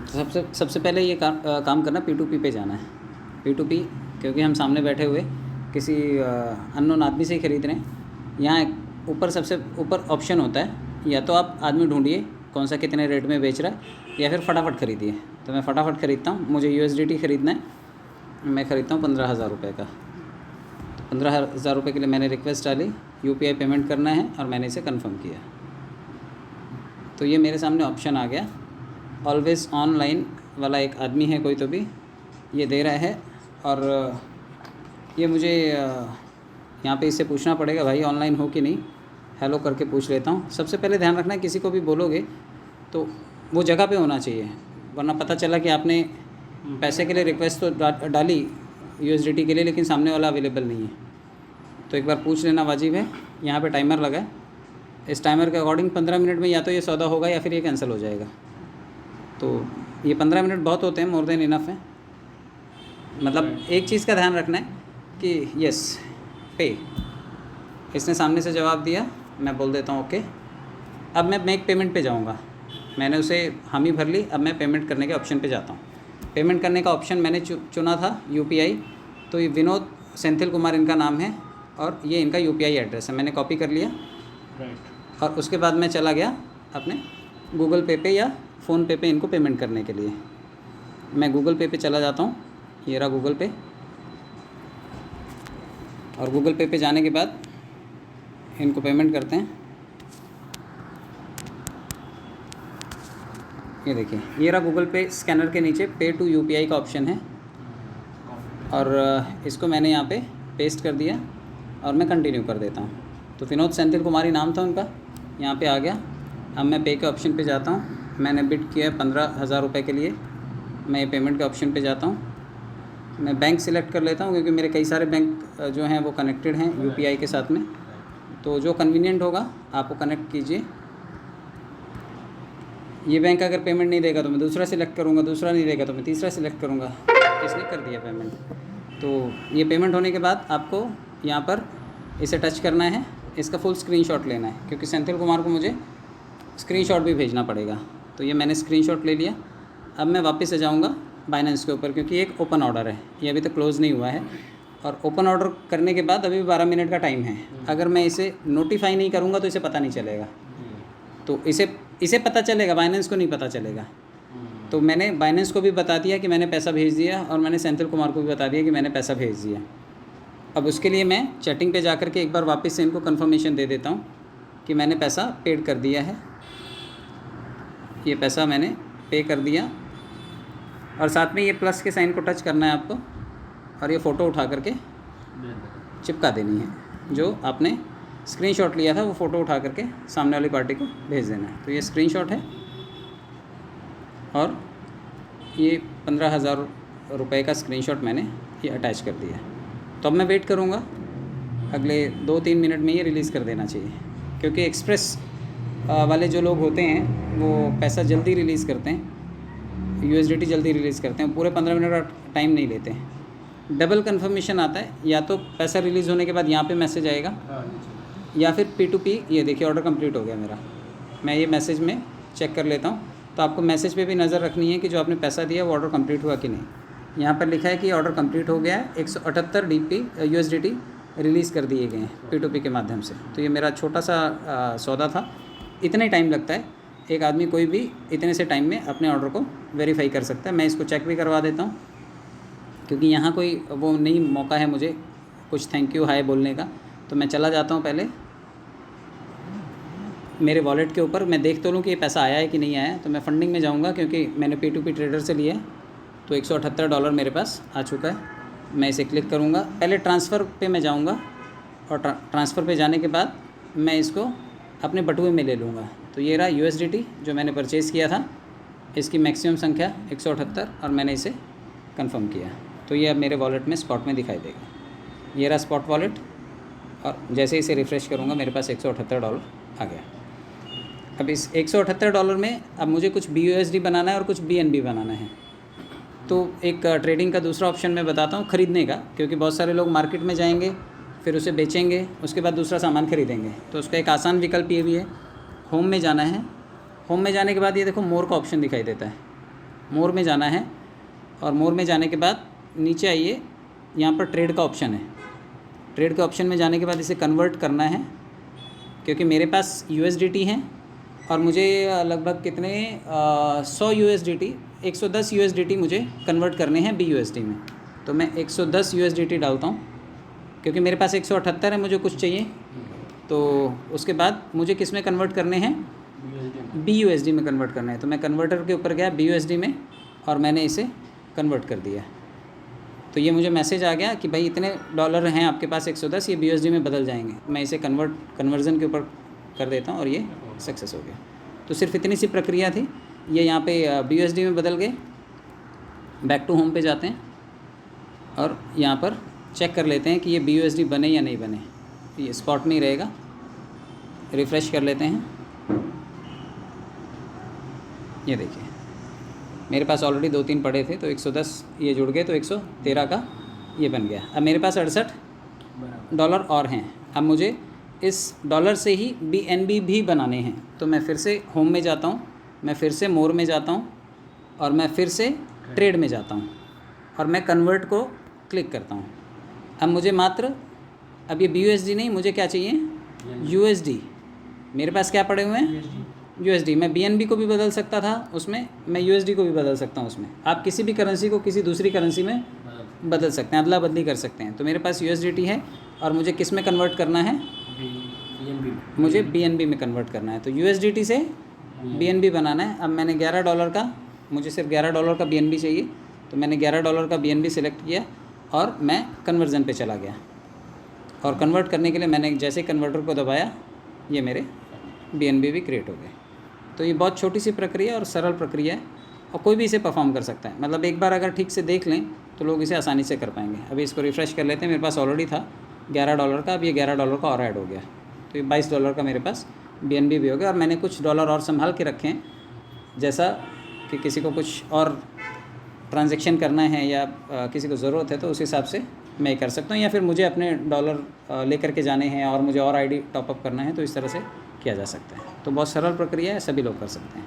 तो सबसे सबसे पहले ये काम करना, P2P पे जाना है। P2P, क्योंकि हम सामने बैठे हुए किसी अननोन आदमी से ही खरीद रहे हैं। यहाँ ऊपर सबसे ऊपर ऑप्शन होता है, या तो आप आदमी ढूंढिए कौन सा कितने रेट में बेच रहा है, या फिर फटाफट खरीदिए। तो मैं फटाफट ख़रीदता हूँ, मुझे USDT ख़रीदना है। मैं ख़रीदता हूँ 15,000 रुपये का। तो 15,000 रुपये के लिए मैंने रिक्वेस्ट डाली, UPI पेमेंट करना है, और मैंने इसे कंफर्म किया। तो ये मेरे सामने ऑप्शन आ गया। ऑलवेज़ ऑनलाइन वाला एक आदमी है कोई तो भी ये दे रहा है, और ये मुझे यहाँ पे इससे पूछना पड़ेगा भाई ऑनलाइन हो कि नहीं। हेलो करके पूछ लेता हूँ। सबसे पहले ध्यान रखना है, किसी को भी बोलोगे तो वो जगह पे होना चाहिए, वरना पता चला कि आपने पैसे के लिए रिक्वेस्ट तो डाली USDT के लिए, लेकिन सामने वाला अवेलेबल नहीं है। तो एक बार पूछ लेना वाजिब है। यहाँ पे टाइमर लगा है, इस टाइमर के अकॉर्डिंग 15 मिनट में या तो ये सौदा होगा या फिर ये कैंसिल हो जाएगा। तो ये 15 मिनट बहुत होते हैं, मोर देन इनफ है। मतलब एक चीज़ का ध्यान रखना है कि यस पे, इसने सामने से जवाब दिया, मैं बोल देता हूँ ओके। अब मैं मेक पेमेंट पे जाऊँगा। मैंने उसे हामी भर ली, अब मैं पेमेंट करने के ऑप्शन पे जाता हूँ। पेमेंट करने का ऑप्शन मैंने चुना था UPI। तो ये विनोद सेंथिल कुमार इनका नाम है, और ये इनका UPI एड्रेस है। मैंने कॉपी कर लिया, और उसके बाद मैं चला गया अपने गूगल पे पे या फ़ोनपे पे इनको पेमेंट करने के लिए। मैं गूगल पे पे चला जाता हूँ, ये रहा गूगल पे। और गूगल पे पे जाने के बाद इनको पेमेंट करते हैं। ये देखिए, ये रहा गूगल पे स्कैनर के नीचे पे टू UPI का ऑप्शन है, और इसको मैंने यहाँ पे पेस्ट कर दिया, और मैं कंटिन्यू कर देता हूँ। तो विनोद सेंथिल कुमारी नाम था उनका, यहाँ पे आ गया। अब मैं पे के ऑप्शन पे जाता हूँ। मैंने बिड किया है 15,000 रुपये के लिए। मैं ये पेमेंट के ऑप्शन पे जाता हूँ। मैं बैंक सिलेक्ट कर लेता हूँ, क्योंकि मेरे कई सारे बैंक जो हैं वो कनेक्टेड हैं UPI के साथ में। तो जो कन्वीनियंट होगा आप वो कनेक्ट कीजिए। ये बैंक अगर पेमेंट नहीं देगा तो मैं दूसरा सिलेक्ट करूँगा, दूसरा नहीं देगा तो मैं तीसरा सिलेक्ट करूँगा। इसने कर दिया पेमेंट। तो ये पेमेंट होने के बाद आपको यहाँ पर इसे टच करना है, इसका फुल स्क्रीनशॉट लेना है, क्योंकि सेंथिल कुमार को मुझे स्क्रीनशॉट भी भेजना पड़ेगा। तो ये मैंने स्क्रीनशॉट ले लिया। अब मैं वापस से जाऊँगा बाइनेंस के ऊपर, क्योंकि एक ओपन ऑर्डर है, ये अभी तक क्लोज़ नहीं हुआ है। और ओपन ऑर्डर करने के बाद अभी 12 मिनट का टाइम है। अगर मैं इसे नोटिफाई नहीं करूँगा तो इसे पता नहीं चलेगा। तो इसे पता चलेगा, बाइनेंस को नहीं पता चलेगा। तो मैंने बाइनेंस को भी बता दिया कि मैंने पैसा भेज दिया, और मैंने सेंथिल कुमार को भी बता दिया कि मैंने पैसा भेज दिया। अब उसके लिए मैं चैटिंग पे जाकर के एक बार वापस से इनको कंफर्मेशन दे देता हूँ कि मैंने पैसा पेड कर दिया है। ये पैसा मैंने पे कर दिया, और साथ में ये प्लस के साइन को टच करना है आपको, और ये फ़ोटो उठा करके चिपका देनी है। जो आपने स्क्रीनशॉट लिया था वो फ़ोटो उठा करके सामने वाली पार्टी को भेज देना है। तो ये स्क्रीनशॉट है, और ये 15,000 रुपये का स्क्रीनशॉट मैंने ये अटैच कर दिया। तो अब मैं वेट करूँगा, अगले 2-3 मिनट में ये रिलीज़ कर देना चाहिए, क्योंकि एक्सप्रेस वाले जो लोग होते हैं वो पैसा जल्दी रिलीज़ करते हैं, USDT जल्दी रिलीज़ करते हैं, पूरे 15 मिनट का टाइम नहीं लेते हैं। डबल कंफर्मेशन आता है, या तो पैसा रिलीज़ होने के बाद यहाँ पे मैसेज आएगा, या फिर P2P। ये देखिए ऑर्डर कंप्लीट हो गया मेरा। मैं ये मैसेज में चेक कर लेता हूँ। तो आपको मैसेज पे भी नज़र रखनी है कि जो आपने पैसा दिया वो ऑर्डर कंप्लीट हुआ कि नहीं। यहाँ पर लिखा है कि ऑर्डर कंप्लीट हो गया है, 178 USDT रिलीज़ कर दिए गए हैं P2P के माध्यम से। तो ये मेरा छोटा सा सौदा था। इतना ही टाइम लगता है, एक आदमी कोई भी इतने से टाइम में अपने ऑर्डर को वेरीफाई कर सकता है। मैं इसको चेक भी करवा देता हूँ, क्योंकि यहाँ कोई वो नहीं मौका है मुझे कुछ थैंक यू हाय बोलने का। तो मैं चला जाता हूँ पहले मेरे वॉलेट के ऊपर, मैं देख तो लूँ कि ये पैसा आया है कि नहीं आया है। तो मैं फंडिंग में जाऊँगा, क्योंकि मैंने P2P ट्रेडर से लिया है। तो $178 मेरे पास आ चुका है। मैं इसे क्लिक करूँगा, पहले ट्रांसफ़र पे मैं जाऊँगा, और ट्रांसफ़र पे जाने के बाद मैं इसको अपने बटुए में ले लूँगा। तो ये रहा USDT जो मैंने परचेज़ किया था, इसकी मैक्सिमम संख्या 178, और मैंने इसे कंफर्म किया। तो ये अब मेरे वॉलेट में स्पॉट में दिखाई देगा। ये रहा स्पॉट वॉलेट, और जैसे ही इसे रिफ़्रेश करूँगा मेरे पास $178 आ गया। अब इस $178 में अब मुझे कुछ BUSD बनाना है और कुछ BNB बनाना है। तो एक ट्रेडिंग का दूसरा ऑप्शन मैं बताता हूँ, ख़रीदने का, क्योंकि बहुत सारे लोग मार्केट में जाएंगे, फिर उसे बेचेंगे, उसके बाद दूसरा सामान खरीदेंगे। तो उसका एक आसान विकल्प ये भी है, होम में जाना है। होम में जाने के बाद ये देखो मोर का ऑप्शन दिखाई देता है। मोर में जाना है और मोर में जाने के बाद नीचे आइए, यहाँ पर ट्रेड का ऑप्शन है। ट्रेड के ऑप्शन में जाने के बाद इसे कन्वर्ट करना है, क्योंकि मेरे पास USDT हैं और मुझे लगभग कितने 100 USDT 110 USDT मुझे कन्वर्ट करने हैं BUSD में। तो मैं 110 USDT डालता हूँ, क्योंकि मेरे पास 178 है, मुझे कुछ चाहिए। तो उसके बाद मुझे किस में कन्वर्ट करने हैं, BUSD में कन्वर्ट करना है। तो मैं कन्वर्टर के ऊपर गया BUSD में और मैंने इसे कन्वर्ट कर दिया। तो ये मुझे मैसेज आ गया कि भाई इतने डॉलर हैं आपके पास 110, ये BUSD में बदल जाएंगे। मैं इसे कन्वर्जन के ऊपर कर देता हूँ और ये सक्सेस हो गया। तो सिर्फ इतनी सी प्रक्रिया थी। ये यहाँ पे BUSD में बदल गए। बैक टू होम पे जाते हैं और यहाँ पर चेक कर लेते हैं कि ये BUSD बने या नहीं बने। ये स्पॉट में ही रहेगा। रिफ़्रेश कर लेते हैं। ये देखिए मेरे पास ऑलरेडी 2-3 पड़े थे, तो 110 ये जुड़ गए, तो 113 का ये बन गया। अब मेरे पास 68 डॉलर और हैं। अब मुझे इस डॉलर से ही BNB भी बनाने हैं। तो मैं फिर से होम में जाता हूँ, मैं फिर से मोर में जाता हूँ और मैं फिर से ट्रेड में जाता हूँ और मैं कन्वर्ट को क्लिक करता हूँ। अब मुझे मात्र, अब ये BUSD नहीं, मुझे क्या चाहिए, USD। मेरे पास क्या पड़े हुए हैं, USD। मैं BNB को भी बदल सकता था उसमें, मैं USD को भी बदल सकता हूँ उसमें। आप किसी भी करेंसी को किसी दूसरी करेंसी में बदल सकते हैं, अदला बदली कर सकते हैं। तो मेरे पास USDT है और मुझे किस में कन्वर्ट करना है, मुझे BNB में कन्वर्ट करना है। तो USDT से BNB बनाना है। अब मैंने $11 का, मुझे सिर्फ $11 का BNB चाहिए, तो मैंने $11 का BNB सिलेक्ट किया और मैं कन्वर्जन पे चला गया। और कन्वर्ट करने के लिए मैंने जैसे कन्वर्टर को दबाया, ये मेरे BNB भी क्रिएट हो गए। तो ये बहुत छोटी सी प्रक्रिया और सरल प्रक्रिया है और कोई भी इसे परफॉर्म कर सकता है। मतलब एक बार अगर ठीक से देख लें तो लोग इसे आसानी से कर पाएंगे। अभी इसको रिफ़्रेश कर लेते हैं। मेरे पास ऑलरेडी था $11 का, अब ये $11 का और ऐड हो गया। तो ये $22 का मेरे पास BNB भी हो गया। और मैंने कुछ डॉलर और संभाल के रखे हैं, जैसा कि किसी को कुछ और ट्रांजैक्शन करना है या किसी को ज़रूरत है तो उस हिसाब से मैं कर सकता हूँ, या फिर मुझे अपने डॉलर लेकर के जाने हैं और मुझे और ID टॉपअप करना है, तो इस तरह से किया जा सकता है। तो बहुत सरल प्रक्रिया है, सभी लोग कर सकते हैं।